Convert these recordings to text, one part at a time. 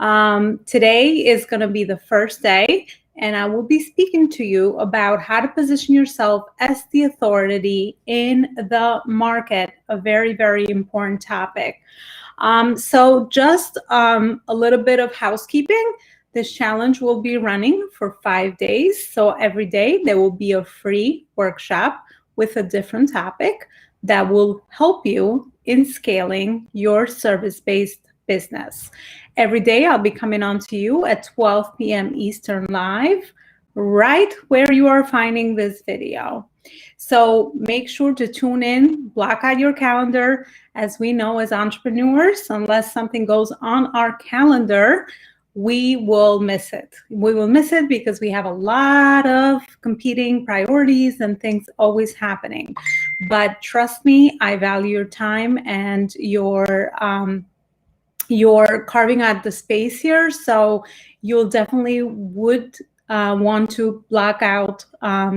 Today is going to be the first day, and I will be speaking to you about how to position yourself as the authority in the market, a very, very important topic. So just a little bit of housekeeping. This challenge will be running for 5 days. So every day there will be a free workshop with a different topic that will help you in scaling your service-based business. Every day I'll be coming on to you at 12 p.m. Eastern live, right where you are finding this video. So make sure to tune in, block out your calendar. As we know, as entrepreneurs, unless something goes on our calendar, we will miss it. We will miss it because we have a lot of competing priorities and things always happening. But trust me, I value your time and you're carving out the space here, so you'll definitely would want to block out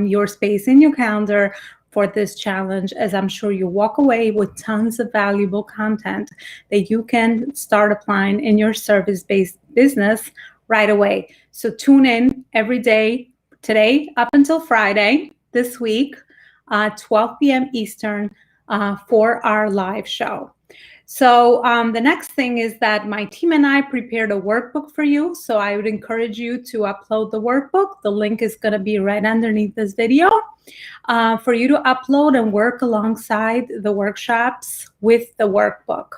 your space in your calendar for this challenge, as I'm sure you walk away with tons of valuable content that you can start applying in your service-based business right away. So tune in every day, today up until Friday this week, 12 p.m. Eastern, for our live show. So the next thing is that my team and I prepared a workbook for you. So I would encourage you to upload the workbook. The link is going to be right underneath this video for you to upload and work alongside the workshops with the workbook.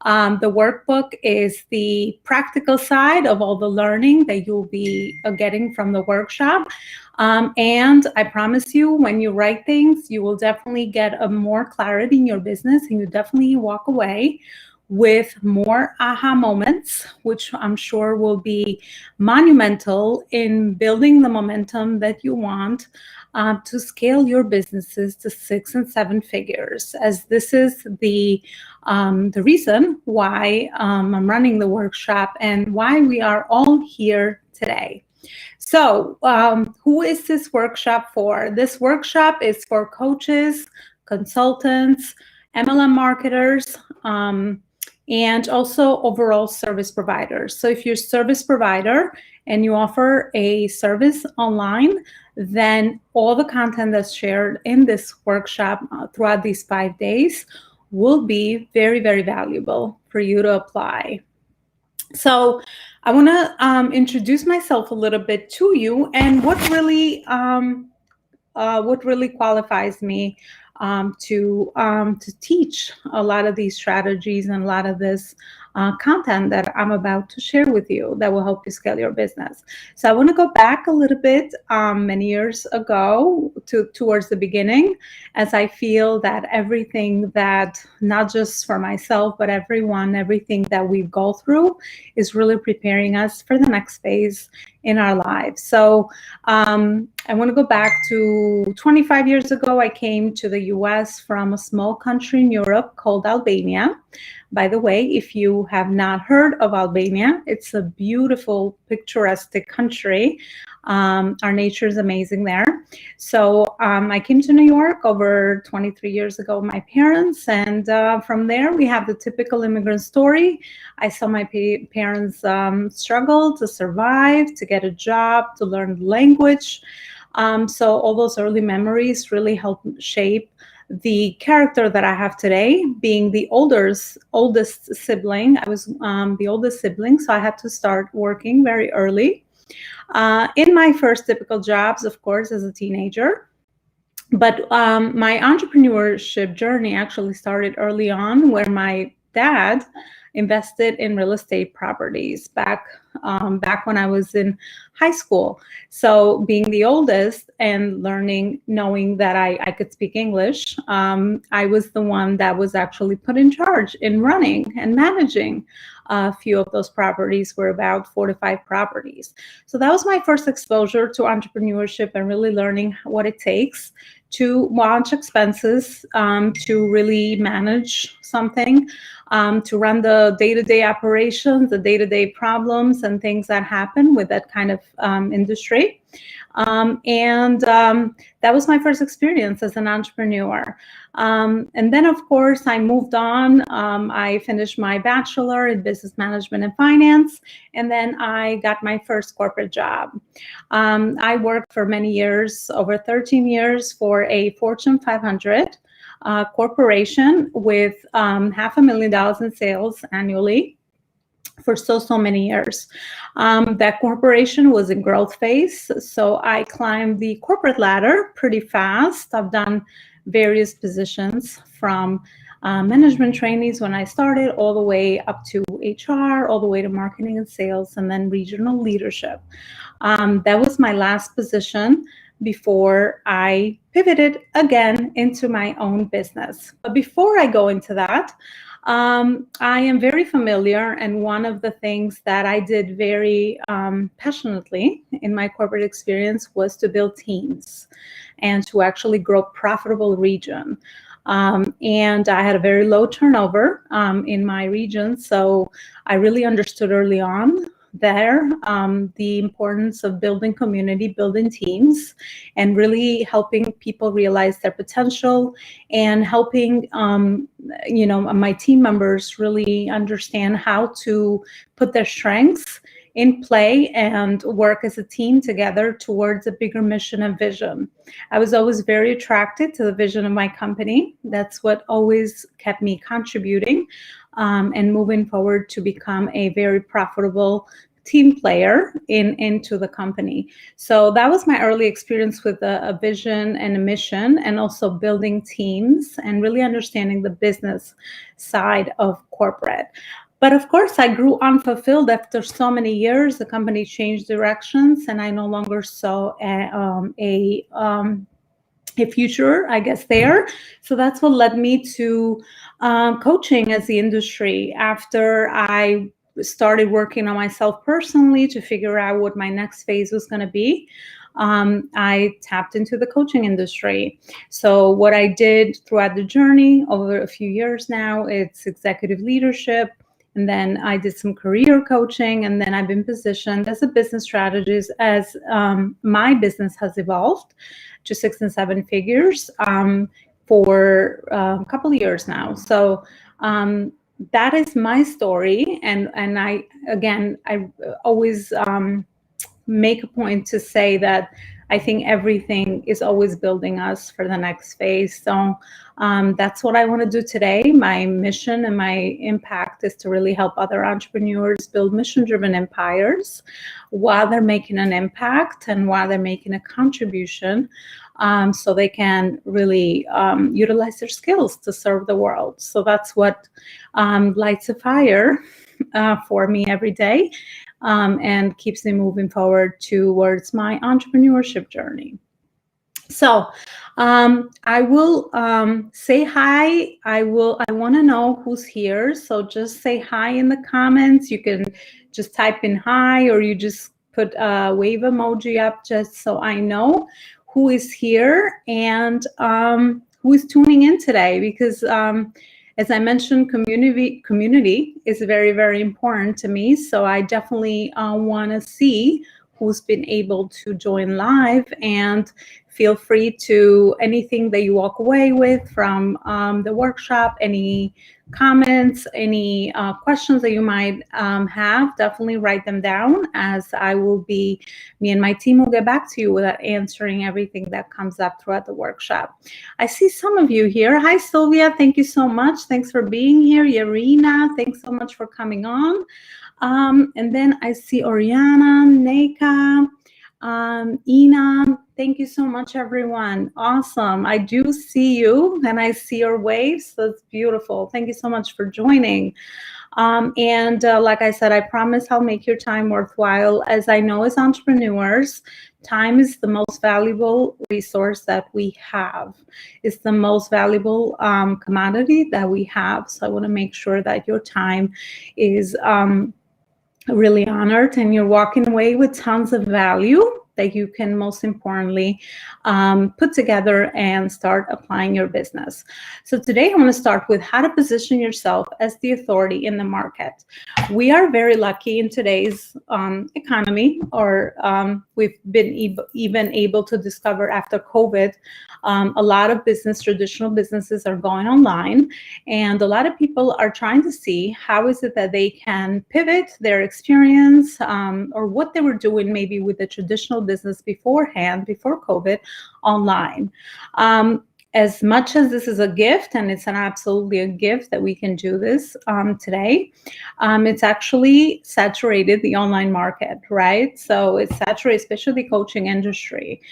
The workbook is the practical side of all the learning that you'll be getting from the workshop. And I promise you, when you write things, you will definitely get a more clarity in your business, and you definitely walk away with more aha moments, which I'm sure will be monumental in building the momentum that you want to scale your businesses to 6 and 7 figures, as this is the reason why I'm running the workshop and why we are all here today. So who is this workshop for? This workshop is for coaches, consultants, MLM marketers, and also overall service providers. So if you're a service provider and you offer a service online, then all the content that's shared in this workshop throughout these 5 days will be very, very valuable for you to apply. So I want to introduce myself a little bit to you and what really qualifies me to teach a lot of these strategies and a lot of this content that I'm about to share with you that will help you scale your business. So I want to go back a little bit many years ago towards the beginning, as I feel that everything that, not just for myself, but everything that we go through is really preparing us for the next phase in our lives. So I want to go back to 25 years ago. I came to the US from a small country in Europe called Albania. By the way, if you have not heard of Albania, it's a beautiful, picturesque country. Our nature is amazing there. So I came to New York over 23 years ago with my parents, and from there we have the typical immigrant story. I saw my parents struggle to survive, to get a job, to learn the language. So all those early memories really helped shape the character that I have today. Being the oldest sibling, I was the oldest sibling, so I had to start working very early. In my first typical jobs, of course, as a teenager. But my entrepreneurship journey actually started early on, where my dad invested in real estate properties back when I was in high school. So being the oldest and knowing that I could speak English, I was the one that was actually put in charge in running and managing a few of those properties. Were about 4 to 5 properties. So that was my first exposure to entrepreneurship and really learning what it takes to watch expenses, to really manage something, to run the day-to-day operations, the day-to-day problems and things that happen with that kind of industry. That was my first experience as an entrepreneur. And then, of course, I moved on. I finished my bachelor in business management and finance, and then I got my first corporate job. I worked for many years, over 13 years, for a Fortune 500 corporation with $500,000 in sales annually for so many years. That corporation was in growth phase, so I climbed the corporate ladder pretty fast. I've done various positions from management trainees when I started, all the way up to HR, all the way to marketing and sales, and then regional leadership. That was my last position before I pivoted again into my own business. But before I go into that, I am very familiar, and one of the things that I did very passionately in my corporate experience was to build teams and to actually grow profitable region. And I had a very low turnover in my region, so I really understood early on there the importance of building community, building teams, and really helping people realize their potential, and helping my team members really understand how to put their strengths in play and work as a team together towards a bigger mission and vision. I was always very attracted to the vision of my company. That's what always kept me contributing and moving forward to become a very profitable team player into the company. So that was my early experience with a vision and a mission, and also building teams and really understanding the business side of corporate. But of course, I grew unfulfilled after so many years. The company changed directions, and I no longer saw a future, I guess, there. So that's what led me to coaching as the industry. After I started working on myself personally to figure out what my next phase was going to be, I tapped into the coaching industry. So what I did throughout the journey over a few years now, it's executive leadership. And then I did some career coaching, and then I've been positioned as a business strategist as my business has evolved to 6 and 7 figures for a couple of years now. So that is my story. And I always make a point to say that I think everything is always building us for the next phase. So that's what I want to do today. My mission and my impact is to really help other entrepreneurs build mission-driven empires while they're making an impact and while they're making a contribution, so they can really utilize their skills to serve the world. So that's what lights a fire for me every day. And keeps me moving forward towards my entrepreneurship journey. So I will say hi. I want to know who's here. So just say hi in the comments. You can just type in hi, or you just put a wave emoji up just so I know who is here and who is tuning in today, because as I mentioned, community is very, very important to me. So I definitely want to see who's been able to join live, and feel free to anything that you walk away with from the workshop, any comments, any questions that you might have, definitely write them down, as me and my team will get back to you with answering everything that comes up throughout the workshop. I see some of you here. Hi, Sylvia. Thank you so much. Thanks for being here. Yarina, thanks so much for coming on. And then I see Oriana, Neka, Ina. Thank you so much, everyone. Awesome. I do see you, and I see your waves. That's beautiful. Thank you so much for joining. Like I said, I promise I'll make your time worthwhile. As I know, as entrepreneurs, time is the most valuable resource that we have. It's the most valuable commodity that we have. So I want to make sure that your time is really honored and you're walking away with tons of value that you can most importantly put together and start applying your business. So today I want to start with how to position yourself as the authority in the market. We are very lucky in today's economy, or we've been even able to discover after COVID, a lot of traditional businesses are going online, and a lot of people are trying to see how is it that they can pivot their experience or what they were doing maybe with the traditional business beforehand, before COVID, online. As much as this is a gift, and it's absolutely a gift that we can do this today, it's actually saturated the online market, right? So it's saturated, especially the coaching industry,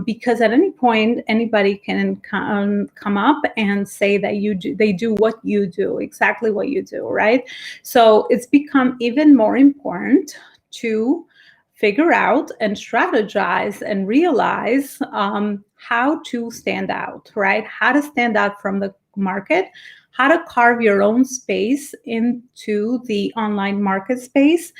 because at any point, anybody can come up and say that they do what you do, exactly what you do, right? So it's become even more important to figure out and strategize and realize how to stand out, right? How to stand out from the market, how to carve your own space into the online market space,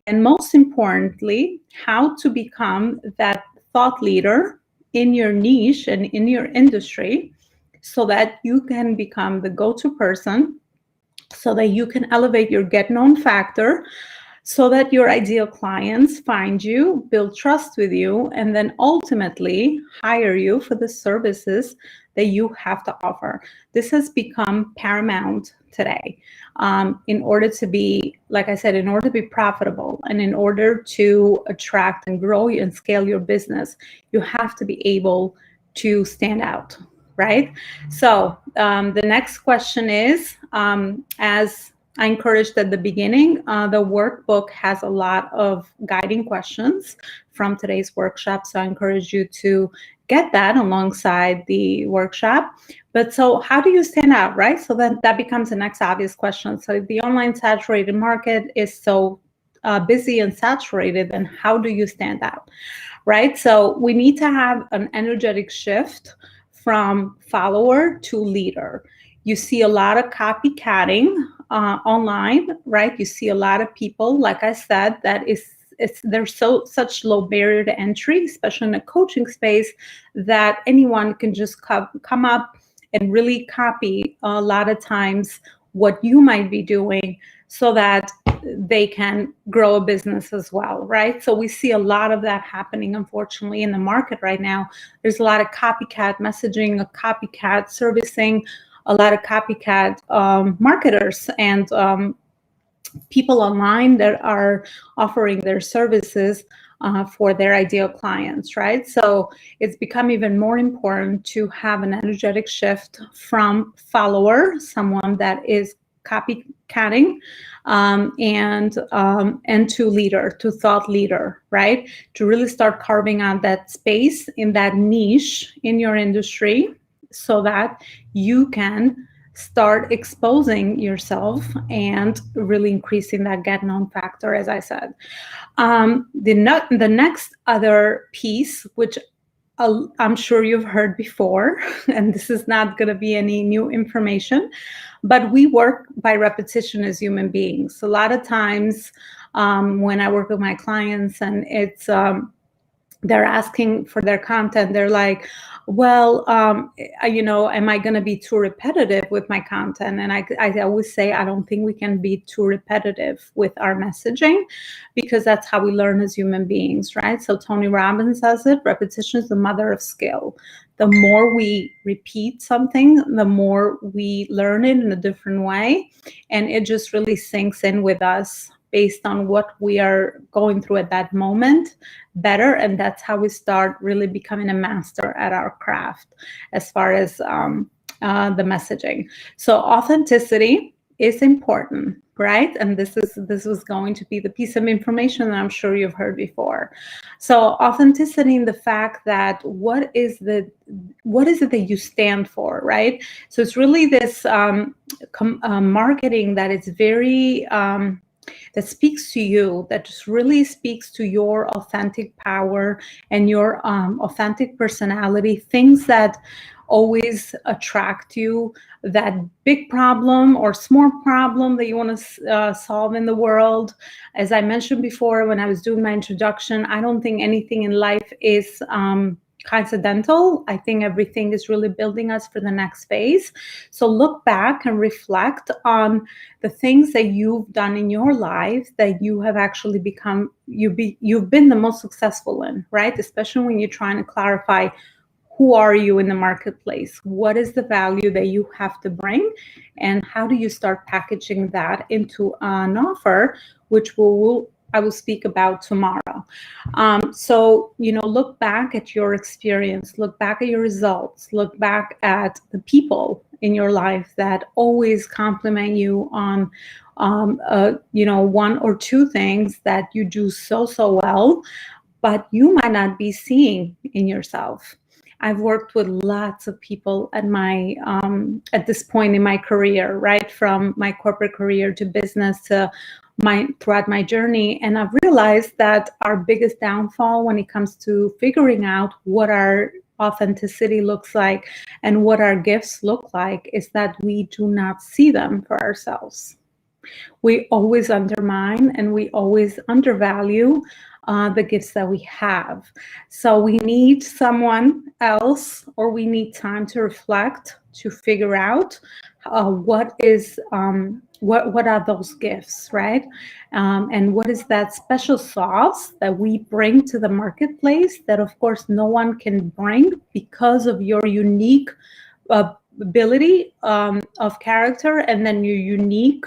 and most importantly, how to become that thought leader in your niche and in your industry so that you can become the go-to person, so that you can elevate your get known factor, so that your ideal clients find you, build trust with you, and then ultimately hire you for the services that you have to offer. This has become paramount today. In order to be, like I said, in order to be profitable and in order to attract and grow and scale your business, you have to be able to stand out, right? So the next question is, as I encouraged at the beginning, the workbook has a lot of guiding questions from today's workshop. So I encourage you to get that alongside the workshop. But so how do you stand out, right? So then that becomes the next obvious question. So if the online saturated market is so busy and saturated, then how do you stand out, right? So we need to have an energetic shift from follower to leader. You see a lot of copycatting online, right? You see a lot of people, like I said, there's such low barrier to entry, especially in a coaching space, that anyone can just come up and really copy a lot of times what you might be doing so that they can grow a business as well, right? So we see a lot of that happening, unfortunately, in the market right now. There's a lot of copycat messaging, a copycat servicing, a lot of copycat marketers and people online that are offering their services for their ideal clients, right? So it's become even more important to have an energetic shift from follower, someone that is copycatting, and to leader, to thought leader, right? To really start carving out that space in that niche in your industry so that you can start exposing yourself and really increasing that get known factor, as I said. The next other piece, which I'm sure you've heard before, and this is not going to be any new information, but we work by repetition as human beings. A lot of times when I work with my clients and it's they're asking for their content, they're like, well, am I going to be too repetitive with my content? And I always say, I don't think we can be too repetitive with our messaging, because that's how we learn as human beings, right? So Tony Robbins says it, repetition is the mother of skill. The more we repeat something, the more we learn it in a different way. And it just really sinks in with us based on what we are going through at that moment better. And that's how we start really becoming a master at our craft as far as the messaging. So authenticity is important, right? And this was going to be the piece of information that I'm sure you've heard before. So authenticity in the fact that what is it that you stand for, right? So it's really this marketing that is very that speaks to you, that just really speaks to your authentic power and your authentic personality, things that always attract you that big problem or small problem that you want to solve in the world. As I mentioned before, when I was doing my introduction, I don't think anything in life is coincidental. I think everything is really building us for the next phase. So look back and reflect on the things that you've done in your life that you have actually become, you've been the most successful in, right? Especially when you're trying to clarify who are you in the marketplace? What is the value that you have to bring? And how do you start packaging that into an offer, which I will speak about tomorrow. So, look back at your experience, look back at your results, look back at the people in your life that always compliment you on, one or two things that you do so well, but you might not be seeing in yourself. I've worked with lots of people at this point in my career, right? From my corporate career to business to throughout my journey. And I've realized that our biggest downfall when it comes to figuring out what our authenticity looks like and what our gifts look like is that we do not see them for ourselves. We always undermine and we always undervalue the gifts that we have. So we need someone else, or we need time to reflect, to figure out what are those gifts, right? And what is that special sauce that we bring to the marketplace that, of course, no one can bring because of your unique ability of character and then your unique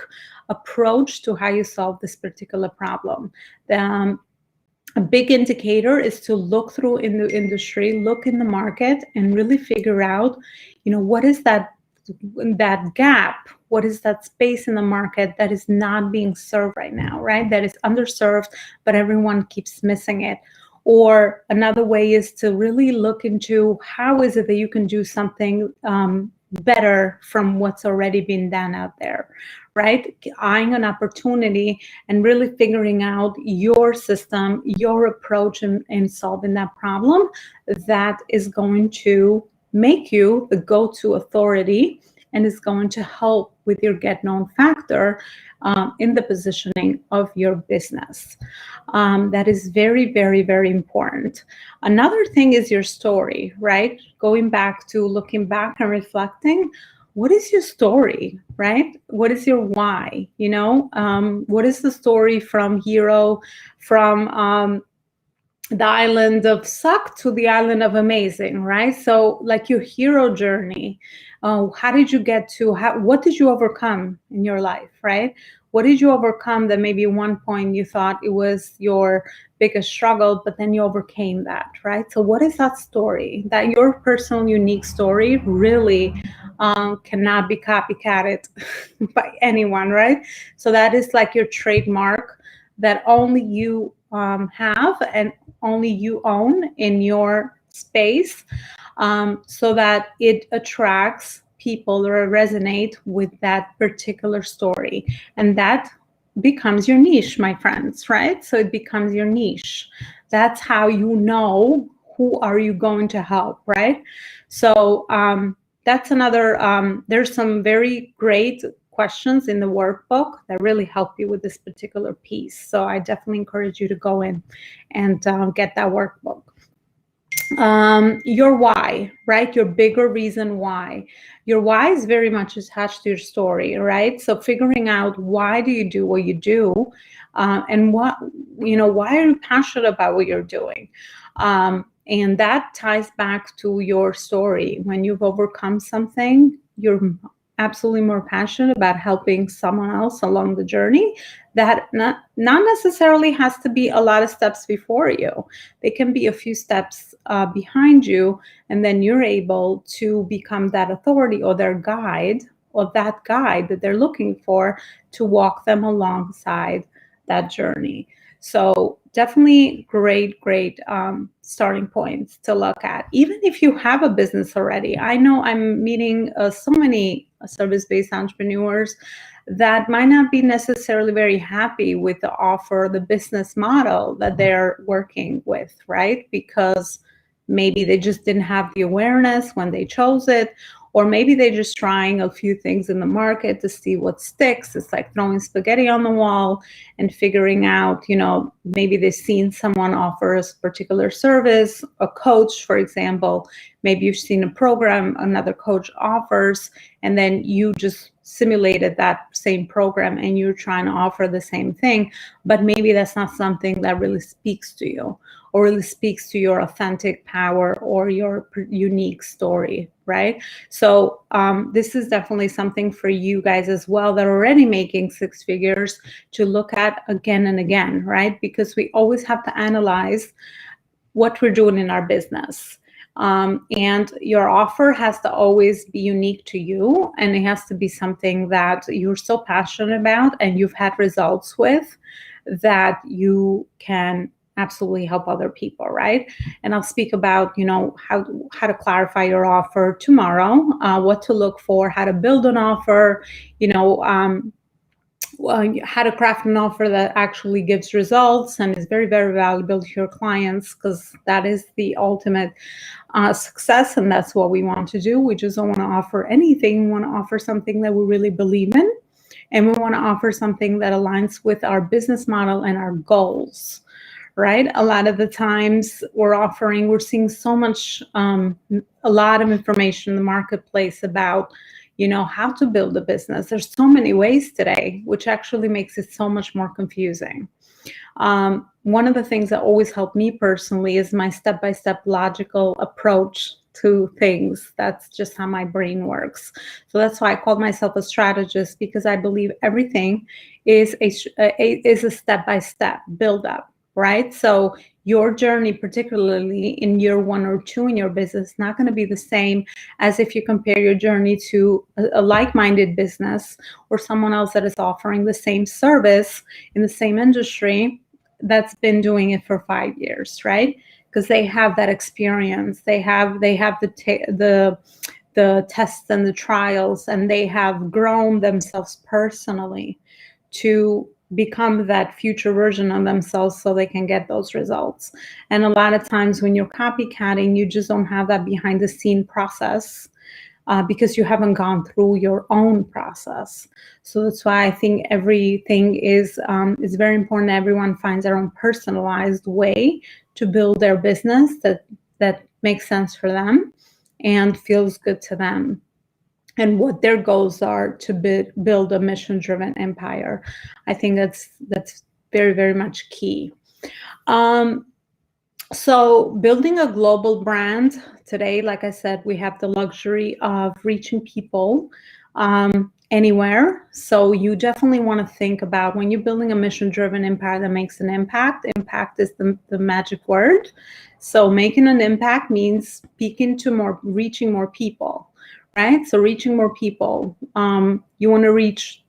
approach to how you solve this particular problem. A big indicator is to look through in the industry, look in the market, and really figure out, what is that gap? What is that space in the market that is not being served right now, right? That is underserved, but everyone keeps missing it. Or another way is to really look into how is it that you can do something better from what's already been done out there, right? Eyeing an opportunity and really figuring out your system, your approach in solving that problem that is going to make you the go-to authority and is going to help with your get known factor in the positioning of your business. That is very, very, very important. Another thing is your story, right? Going back to looking back and reflecting, what is your story, right? What is your why? What is the story from hero, from the island of suck to the island of amazing, right? So like your hero journey, how did you get to, what did you overcome in your life, right? What did you overcome that maybe at one point you thought it was your biggest struggle, but then you overcame that, right? So what is that story? That your personal unique story really cannot be copycatted by anyone, right? So that is like your trademark that only you have and only you own in your space, so that it attracts people or resonate with that particular story. And that becomes your niche, my friends, right? So it becomes your niche. That's how you know who are you going to help, right? So that's another, there's some very great questions in the workbook that really help you with this particular piece. So I definitely encourage you to go in and get that workbook. Your why, right? Your bigger reason why. Your why is very much attached to your story, right? So figuring out why do you do what you do, and why are you passionate about what you're doing? And that ties back to your story. When you've overcome something, you're absolutely more passionate about helping someone else along the journey. That not necessarily has to be a lot of steps before you. They can be a few steps behind you, and then you're able to become that authority or their guide, or that guide that they're looking for to walk them alongside that journey. So definitely great starting points to look at. Even if you have a business already. I know I'm meeting so many service-based entrepreneurs that might not be necessarily very happy with the offer, the business model that they're working with, right? Because maybe they just didn't have the awareness when they chose it, or maybe they're just trying a few things in the market to see what sticks. It's like throwing spaghetti on the wall and figuring out, maybe they've seen someone offer a particular service, a coach, for example. Maybe you've seen a program another coach offers, and then you just simulated that same program and you're trying to offer the same thing, but maybe that's not something that really speaks to you or really speaks to your authentic power or your unique story, right? So this is definitely something for you guys as well that are already making six figures to look at again and again, right? Because we always have to analyze what we're doing in our business. And your offer has to always be unique to you, and it has to be something that you're so passionate about and you've had results with that you can absolutely help other people, right? And I'll speak about, how to clarify your offer tomorrow, what to look for, how to build an offer, how to craft an offer that actually gives results and is very, very valuable to your clients, because that is the ultimate success, and that's what we want to do. We just don't want to offer anything. We want to offer something that we really believe in, and we want to offer something that aligns with our business model and our goals, right? A lot of the times we're seeing so much, a lot of information in the marketplace about how to build a business. There's so many ways today, which actually makes it so much more confusing. One of the things that always helped me personally is my step-by-step logical approach to things. That's just how my brain works. So that's why I call myself a strategist, because I believe everything is a step-by-step build-up, right? So your journey, particularly in year 1 or 2 in your business, is not going to be the same as if you compare your journey to a like-minded business or someone else that is offering the same service in the same industry that's been doing it for 5 years, right? Because they have that experience, they have the tests and the trials, and they have grown themselves personally to become that future version of themselves so they can get those results. And a lot of times when you're copycatting, you just don't have that behind the scene process because you haven't gone through your own process. So that's why I think everything is very important. Everyone finds their own personalized way to build their business that makes sense for them and feels good to them, and what their goals are to build a mission-driven empire. I think that's very, very much key. So building a global brand today, like I said, we have the luxury of reaching people anywhere. So you definitely want to think about, when you're building a mission-driven empire that makes an impact. Impact is the magic word. So making an impact means reaching more people, right? So reaching more people. You want to reach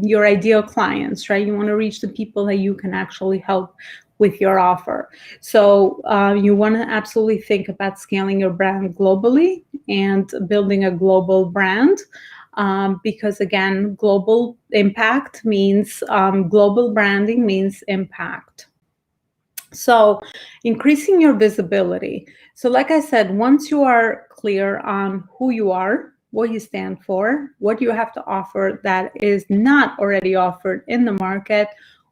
your ideal clients, right? You want to reach the people that you can actually help with your offer. So you want to absolutely think about scaling your brand globally and building a global brand, because again, global impact means global branding means impact. So increasing your visibility. So like I said, once you are clear on who you are, what you stand for, what you have to offer that is not already offered in the market,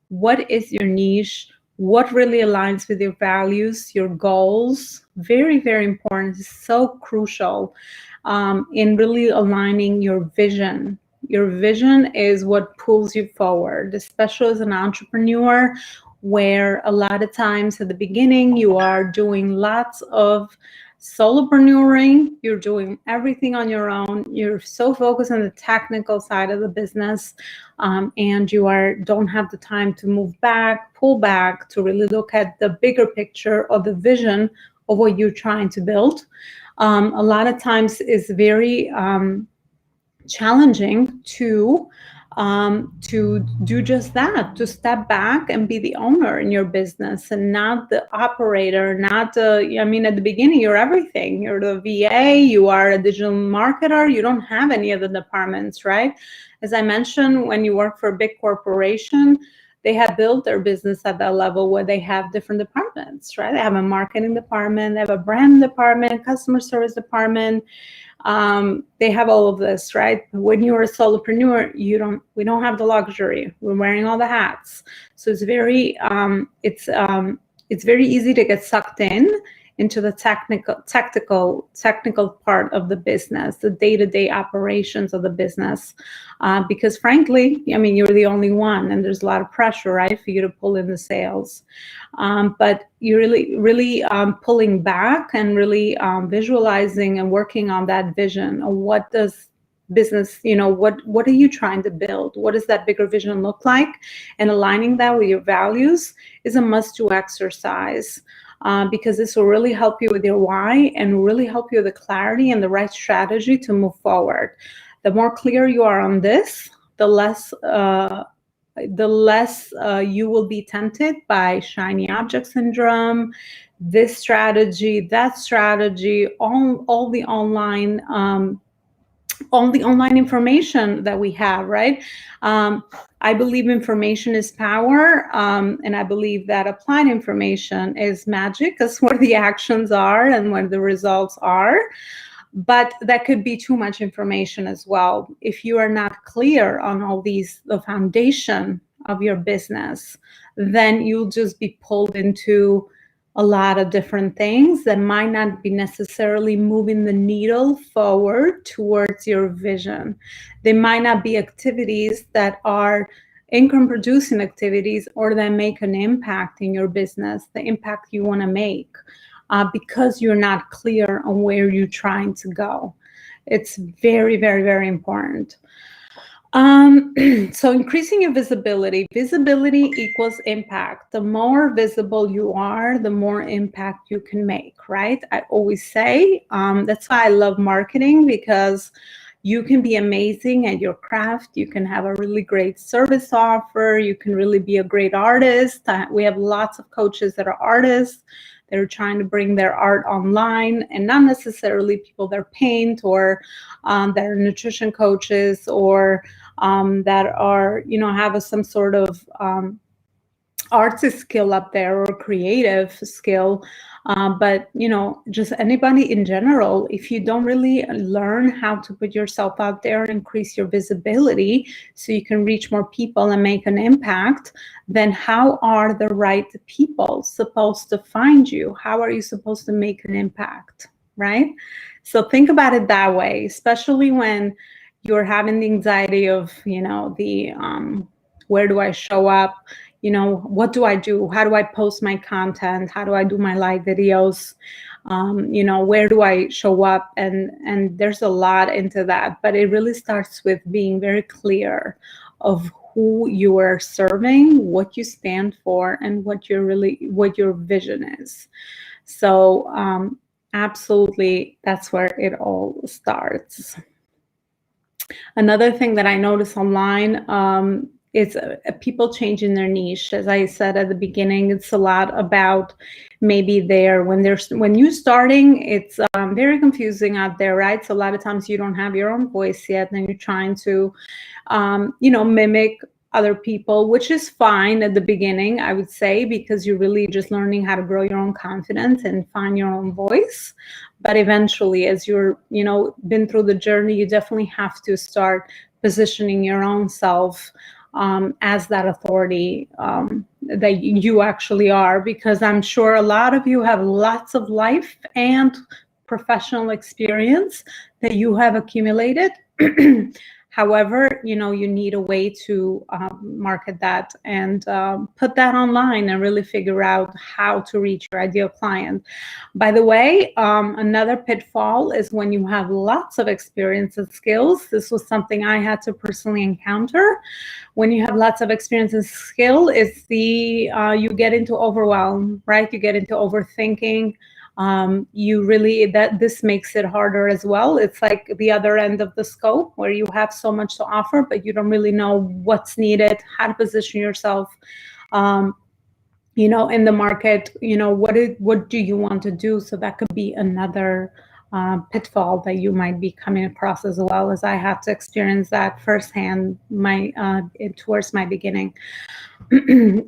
what is your niche, what really aligns with your values, your goals, very, very important. It's so crucial in really aligning your vision. Your vision is what pulls you forward, especially as an entrepreneur, where a lot of times at the beginning you are doing lots of solopreneuring, you're doing everything on your own, you're so focused on the technical side of the business, and you don't have the time to pull back to really look at the bigger picture of the vision of what you're trying to build. A lot of times it's very challenging to do just that, to step back and be the owner in your business and not the operator, at the beginning, you're everything. You're the VA, you are a digital marketer, you don't have any of the departments, right? As I mentioned, when you work for a big corporation, they have built their business at that level where they have different departments, right? They have a marketing department, they have a brand department, customer service department. They have all of this, right? When you're a solopreneur, we don't have the luxury. We're wearing all the hats. So it's very easy to get sucked into the technical part of the business, the day-to-day operations of the business, because frankly, I mean, you're the only one, and there's a lot of pressure, right, for you to pull in the sales. But you're really pulling back and really visualizing and working on that vision of what does business, what are you trying to build? What does that bigger vision look like? And aligning that with your values is a must-do exercise. Because this will really help you with your why and really help you with the clarity and the right strategy to move forward. The more clear you are on this, the less you will be tempted by shiny object syndrome, this strategy, that strategy, all the online information that we have, right? I believe information is power, and I believe that applied information is magic. That's where the actions are and where the results are. But that could be too much information as well. If you are not clear on all these, the foundation of your business, then you'll just be pulled into a lot of different things that might not be necessarily moving the needle forward towards your vision. They might not be activities that are income producing activities or that make an impact in your business, the impact you want to make, because you're not clear on where you're trying to go. It's very, very, very important. So increasing your visibility equals impact. The more visible you are, the more impact you can make, right? I always say, that's why I love marketing, because you can be amazing at your craft. You can have a really great service offer. You can really be a great artist. We have lots of coaches that are artists. They're trying to bring their art online, and not necessarily people that paint or that are nutrition coaches or that are, have some sort of artist skill up there or creative skill. But, just anybody in general, if you don't really learn how to put yourself out there and increase your visibility so you can reach more people and make an impact, then how are the right people supposed to find you? How are you supposed to make an impact, right? So think about it that way, especially when you're having the anxiety of, where do I show up? What do I do? How do I post my content? How do I do my live videos? Where do I show up? And there's a lot into that, but it really starts with being very clear of who you are serving, what you stand for, and what your vision is. So absolutely, that's where it all starts. Another thing that I notice online is people changing their niche. As I said at the beginning, it's a lot about maybe when you're starting, it's very confusing out there, right? So a lot of times you don't have your own voice yet, and you're trying to, mimic other people, which is fine at the beginning, I would say, because you're really just learning how to grow your own confidence and find your own voice. But eventually, as you're, been through the journey, you definitely have to start positioning your own self as that authority that you actually are, because I'm sure a lot of you have lots of life and professional experience that you have accumulated. However, you need a way to market that and put that online and really figure out how to reach your ideal client. By the way, another pitfall is when you have lots of experience and skills. This was something I had to personally encounter. When you have lots of experience and skill, it's you get into overwhelm, right? You get into overthinking. This makes it harder as well. It's like the other end of the scope where you have so much to offer, but you don't really know what's needed, how to position yourself, in the market, what do you want to do? So that could be another pitfall that you might be coming across, as well as I had to experience that firsthand towards my beginning.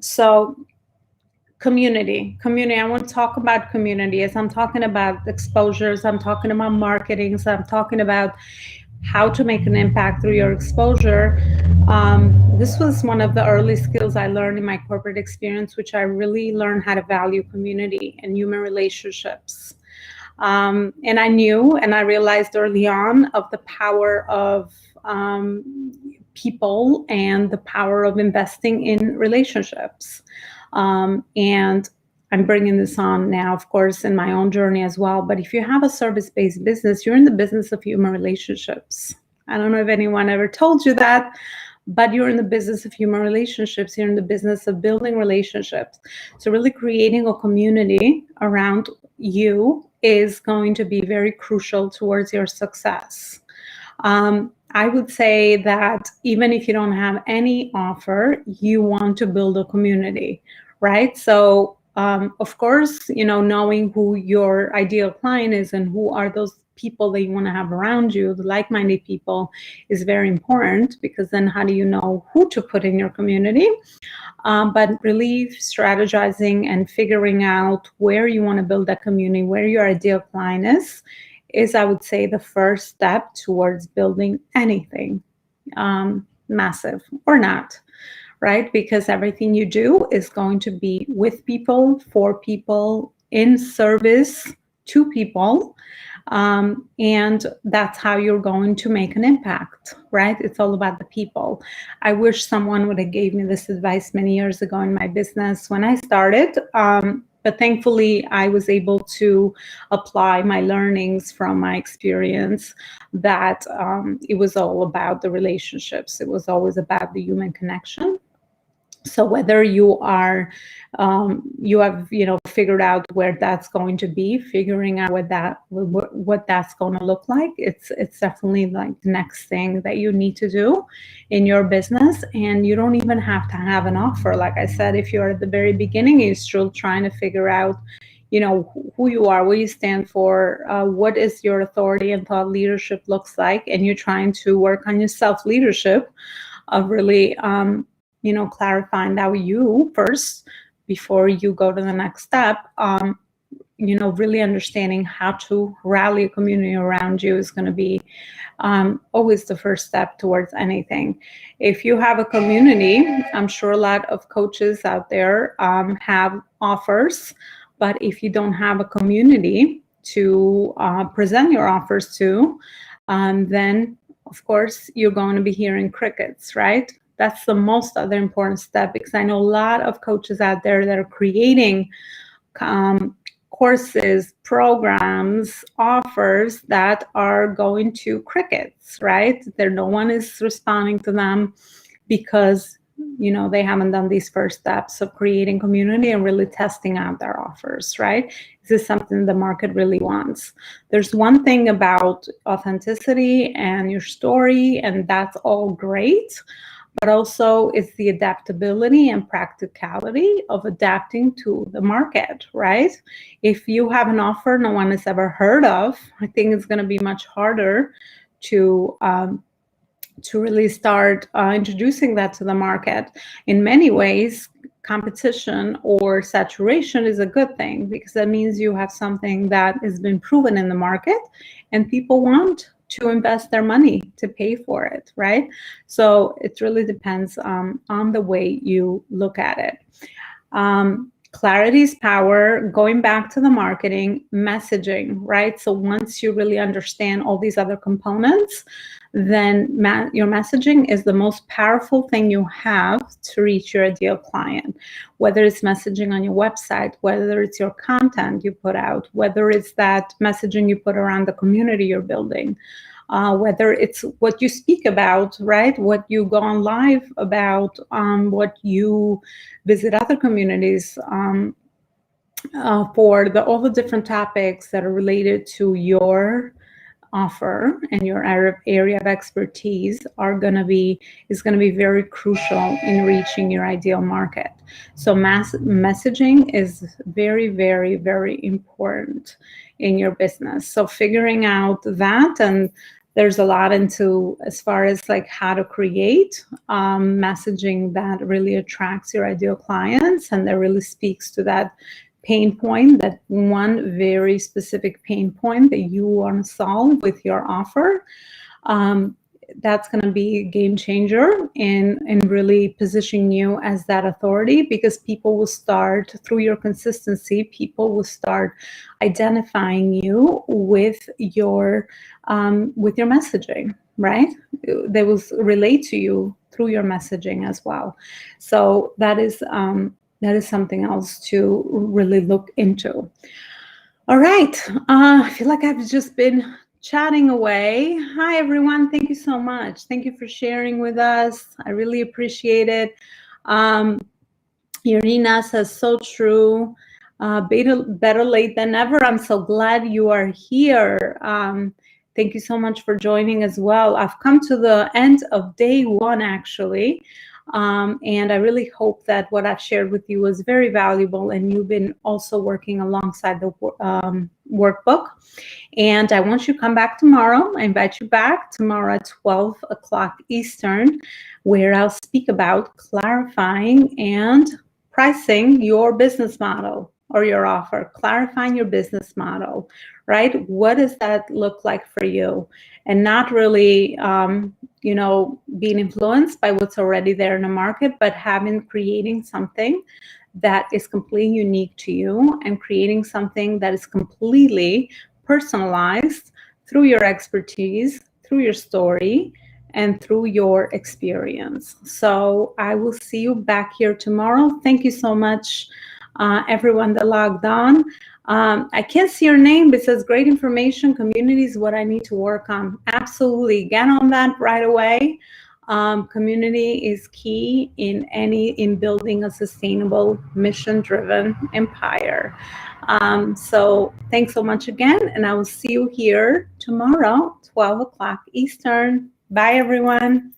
So community, I want to talk about community. As I'm talking about exposures, I'm talking about marketing, so I'm talking about how to make an impact through your exposure. This was one of the early skills I learned in my corporate experience, which I really learned how to value community and human relationships. And I knew and I realized early on of the power of people and the power of investing in relationships. And I'm bringing this on now, of course, in my own journey as well. But if you have a service-based business, you're in the business of human relationships. I don't know if anyone ever told you that, but you're in the business of human relationships. You're in the business of building relationships. So really creating a community around you is going to be very crucial towards your success. I would say that even if you don't have any offer, you want to build a community, right? So, of course, knowing who your ideal client is and who are those people that you want to have around you, the like-minded people, is very important, because then how do you know who to put in your community? But really strategizing and figuring out where you want to build that community, where your ideal client is, I would say, the first step towards building anything, massive or not, right? Because everything you do is going to be with people, for people, in service to people. And that's how you're going to make an impact, right? It's all about the people. I wish someone would have gave me this advice many years ago in my business when I started. But thankfully, I was able to apply my learnings from my experience, that it was all about the relationships. It was always about the human connection. So whether you are, you have, figured out where that's going to be, figuring out what that's going to look like, it's definitely like the next thing that you need to do in your business. And you don't even have to have an offer. Like I said, if you're at the very beginning, you're still trying to figure out, who you are, what you stand for, what is your authority and thought leadership looks like, and you're trying to work on your self-leadership of really, clarifying that with you first before you go to the next step. Really understanding how to rally a community around you is going to be always the first step towards anything. If you have a community, I'm sure a lot of coaches out there have offers, but if you don't have a community to present your offers to, then of course you're going to be hearing crickets, right? That's the most other important step, because I know a lot of coaches out there that are creating courses, programs, offers that are going to crickets, right? No one is responding to them because, they haven't done these first steps of creating community and really testing out their offers, right? This is something the market really wants. There's one thing about authenticity and your story, and that's all great. But also it's the adaptability and practicality of adapting to the market, right? If you have an offer no one has ever heard of, I think it's going to be much harder to really start introducing that to the market. In many ways, competition or saturation is a good thing, because that means you have something that has been proven in the market and people want to invest their money to pay for it, right? So it really depends on the way you look at it. Clarity is power. Going back to the marketing, messaging, right? So once you really understand all these other components, then your messaging is the most powerful thing you have to reach your ideal client. Whether it's messaging on your website, whether it's your content you put out, whether it's that messaging you put around the community you're building, whether it's what you speak about, right? What you go on live about, what you visit other communities for all the different topics that are related to your offer and your area of expertise is going to be very crucial in reaching your ideal market. So messaging is very, very, very important in your business. So figuring out that, and there's a lot into as far as like how to create messaging that really attracts your ideal clients and that really speaks to that pain point, that one very specific pain point that you want to solve with your offer. That's going to be a game changer in really positioning you as that authority, because people will start, through your consistency, people will start identifying you with your messaging, right? They will relate to you through your messaging as well. So that is something else to really look into. All right. I feel like I've just been chatting away. Hi, everyone. Thank you so much. Thank you for sharing with us. I really appreciate it. Irina says, so true. Better late than never. I'm so glad you are here. Thank you so much for joining as well. I've come to the end of day one, actually. And I really hope that what I've shared with you was very valuable, and you've been also working alongside the workbook. And I want you to come back tomorrow. I invite you back tomorrow at 12 o'clock Eastern, where I'll speak about clarifying and pricing your business model or your offer, clarifying your business model, right? What does that look like for you? And not really, being influenced by what's already there in the market, but creating something that is completely unique to you and creating something that is completely personalized through your expertise, through your story, and through your experience. So I will see you back here tomorrow. Thank you so much, everyone that logged on. I can't see your name, but it says great information, community is what I need to work on. Absolutely, get on that right away. Community is key in building a sustainable, mission-driven empire. So thanks so much again, and I will see you here tomorrow, 12 o'clock Eastern. Bye, everyone.